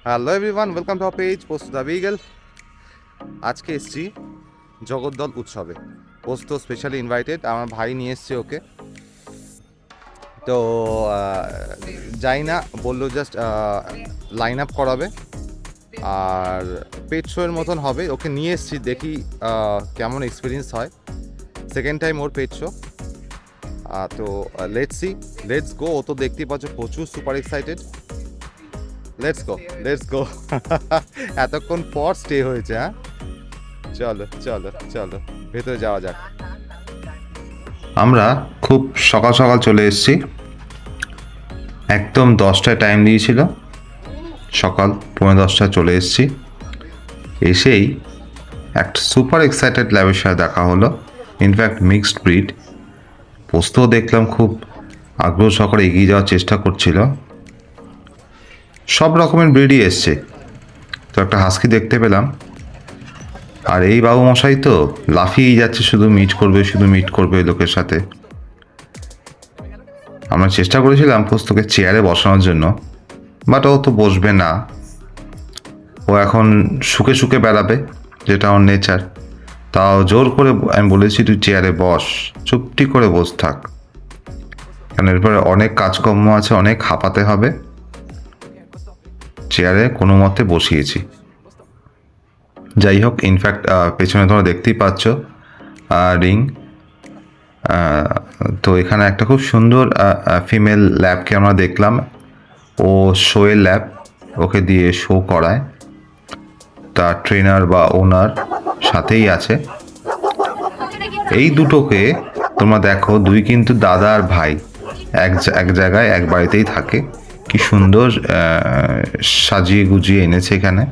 Hello everyone, welcome to our page post the Beagle. আজকে এসছি জগদ্দল উৎসবে। পোস্ট তো স্পেশালি ইনভাইটেড, আমার ভাই নিয়ে এসছে ওকে। তো যাই না, বললো জাস্ট লাইন আপ করাবে আর পেট শোয়ের মতন হবে। ওকে নিয়ে এসছি, দেখি কেমন এক্সপিরিয়েন্স হয়। সেকেন্ড টাইম ওর পেট শো। তো লেটস গো। ও তো দেখতেই পাচ্ছ প্রচুর সুপার এক্সাইটেড। লেটস গো এতক্ষণ পর স্টে হয়েছে। হ্যাঁ, চলো চলো চলো ভেতরে যাওয়া যাক। আমরা খুব সকাল সকাল চলে এসেছি, একদম 10টায় টাইম দিয়েছিল, সকাল 10:45 চলে এসেছি। এসেই একটা সুপার এক্সাইটেড ল্যাবের সাথে দেখা হলো, ইনফ্যাক্ট মিক্সড ব্রিড। পোস্তও দেখলাম খুব আগ্রহ সহকারে এগিয়ে যাওয়ার চেষ্টা করছিল। সব রকমের ব্রিডই এসছে, তো একটা হাস্কি দেখতে পেলাম। আর এই বাবু মশাই তো লাফিয়েই যাচ্ছে, শুধু মিট করবে লোকের সাথে। আমরা চেষ্টা করেছিলাম পোস্তকে চেয়ারে বসানোর জন্য, বাট ও তো বসবে না। ও এখন শুকে বেড়াবে, যেটা ওর নেচার। তাও জোর করে আমি বলেছি, তুই চেয়ারে বস, চুপটি করে বস থাক, কারণ এরপরে অনেক কাজকর্ম আছে, অনেক হাঁপাতে হবে। চেয়ারে কোনো মতে বসিয়েছি। যাই হোক, ইনফ্যাক্ট পেছনে তোমরা দেখতেই পাচ্ছ রিং। তো এখানে একটা খুব সুন্দর ফিমেল ল্যাবকে আমরা দেখলাম। ও শোয়ের ল্যাব, ওকে দিয়ে শো করায়। তার ট্রেনার বা ওনার সাথেই আছে। এই দুটোকে তোমরা দেখো, দুই কিন্তু দাদা আর ভাই, এক জায়গায় এক বাড়িতেই থাকে। কি সুন্দর সাজিয়ে গুজিয়ে এনেছে এখানে।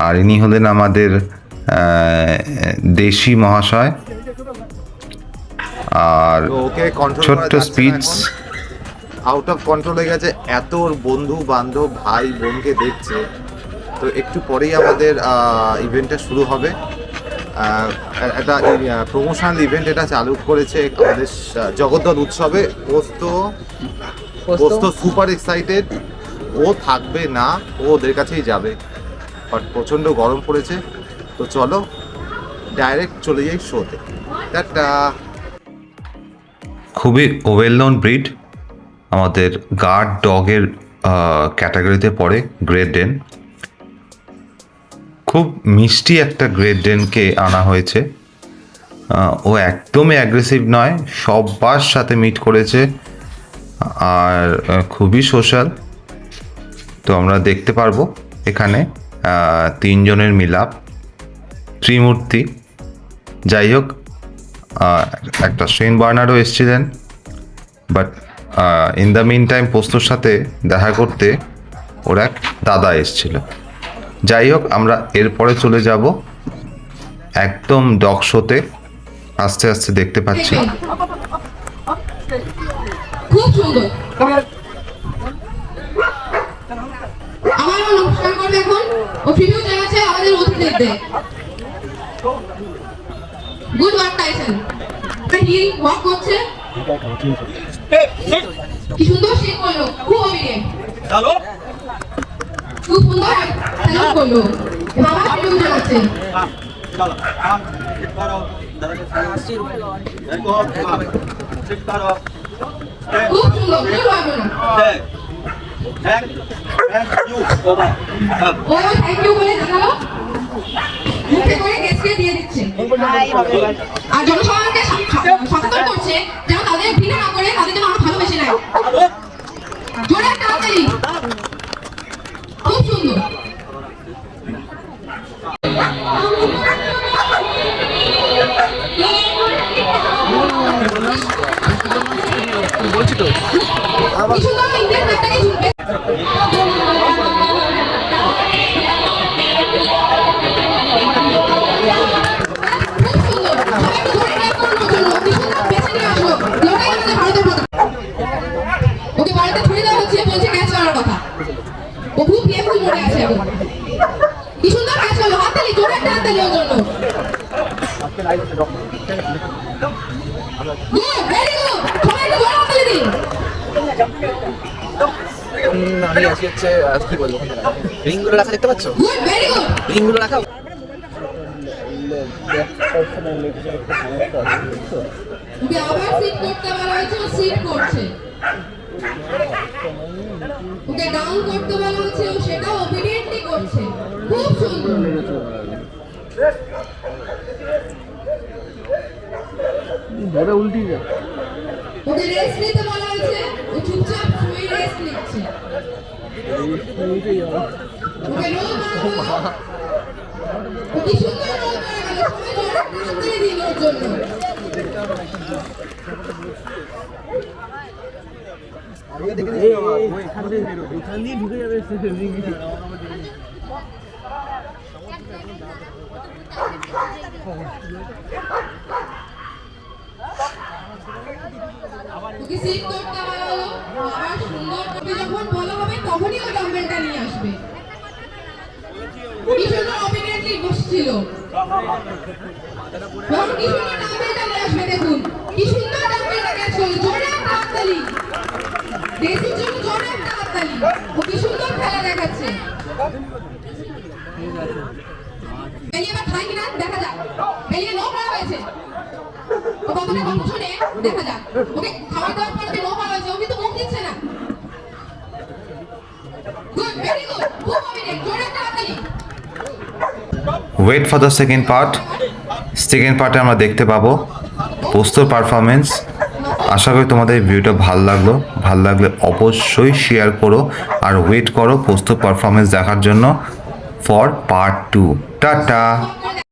আর ইনি হলেন আমাদের দেশি মহাশয়। আর ছোট্ট স্পিচ আউট অফ কন্ট্রোল হয়ে গেছে, এত ওর বন্ধু বান্ধব ভাই বোনকে দেখছে। তো একটু পরেই আমাদের ইভেন্টটা শুরু হবে। একটা প্রমোশনাল ইভেন্ট এটা চালু করেছে আমাদের জগদ্দল উৎসবে। পোস্ত সুপার এক্সাইটেড। ও থাকবে না, ও ওদের কাছেই যাবে। বাট প্রচণ্ড গরম পড়েছে, তো চলো ডাইরেক্ট চলে যাই শোতে। টাটা। খুবই ওয়েল নোন ব্রিড, আমাদের গার্ড ডগের ক্যাটাগরিতে পড়ে, গ্রেট ডেন। খুব মিষ্টি একটা গ্রেট ডেনকে আনা হয়েছে। ও একদমই অ্যাগ্রেসিভ নয়, সবার সাথে মিট করেছে আর খুবই সোশ্যাল। তো আমরা দেখতে পারবো এখানে 3 জনের মিলাপ, ত্রিমূর্তি। যাই হোক, একটা সেন বার্নারও এসেছিলেন, but in the meantime পোস্তর সাথে দেখা করতে ওর এক দাদা এসেছিল। যাই হোক, আমরা এরপরে চলে যাব একদম ডগ শোতে। আস্তে আস্তে দেখতে পাচ্ছি খুব সুন্দর। আমার নমস্কার করবে এখন। ও প্রিভিউ জানাচ্ছে আমাদের অতিথিদের। Good work Tyson. Heel walk করছে, কি সুন্দর শেক করলো, খুব অবিডিয়েন্ট। চলো, খুব সুন্দর স্যালুট করলো। বাবা প্রিভিউ জানাচ্ছে। চলো ঠিক করো, খুব সুন্দর, খুব ভালো। থ্যাংক ইউ বাবা। ও থ্যাংক ইউ বলে জানালো, মুখে করে গেস্টকে দিয়ে দিচ্ছে। আর জনসাধারণকে সচেতন করছে যেন তাদের ঘৃণা না করে, তাদের জন্য আরো ভালোবেসে নেয়। জোরে একটা হাততালি। খুব সুন্দর। বলছি তো কিছু না, ইন্ডিয়ান ব্যাগটাকে ঝুলবে। ওকে বাড়িতে ছুড়ে দেওয়া হচ্ছে, বলছে ক্যাচ করার কথা। ও খুব প্লেফুল মোডে আছে এখন। কি সুন্দর ক্যাচ হলো, হাততালি, জোরে একটা হাততালি ওর জন্য। গুড, ভেরি গুড, সবাই একটু জোরে হাততালি দিন। আমি আজকে হচ্ছে কি বলবো, রিংগুলো রাখা দেখতে পাচ্ছ, গুড, ভেরি গুড। রিংগুলো রাখা। ওকে আবার সিট করতে বলা হয়েছে, ও সিট করছে। ওকে ডাউন করতে বলা হচ্ছে, ও সেটা অবিডিয়েন্টলি করছে। খুব সুন্দর। ওকে রেস্ট নিতে বলা হয়েছে, ও চুপচাপ শুয়ে রেস্ট নিচ্ছে। ওকে রোল মারবো। ও কি সুন্দর রোল করে গেল, সবাই জোরে তাড়াতাড়ি দিন ওর জন্য। ওকে সিট করতে বলা হলো, আবার সুন্দর করে যখন বলা হবে তখনই ও ডাম্বেলটা নিয়ে আসবে। কি সুন্দর অবিডিয়েন্টলি বসছিল। বরং কি সুন্দর ডাম্বেলটা নিয়ে আসবে, দেখুন কি সুন্দর ডাম্বেলটা ক্যাচ করলো। জোরে একটা হাততালি, ডেসির জন্য জোরে একটা হাততালি। ও কি সুন্দর খেলা দেখাচ্ছে। বেলিয়ে এবার খায় কিনা দেখা যাক। বেলিয়ে নো করা হয়েছে, ও কতটা কথা শোনে দেখা যাক। ওকে খাওয়া দাওয়ার পর যে নো করা হয়েছে, ও কিন্তু মুখ দিচ্ছে না। গুড, ভেরি গুড, খুব অবিডিয়েন্ট, জোরে একটা হাততালি। Wait for the second part. Second পার্টে আমরা দেখতে পাবো পোস্তর পারফরমেন্স। আশা করি তোমাদের এই ভিডিওটা ভালো লাগলো। ভালো লাগলে অবশ্যই শেয়ার করো আর ওয়েট করো পোস্তর পারফরমেন্স দেখার জন্য ফর পার্ট 2। টাটা।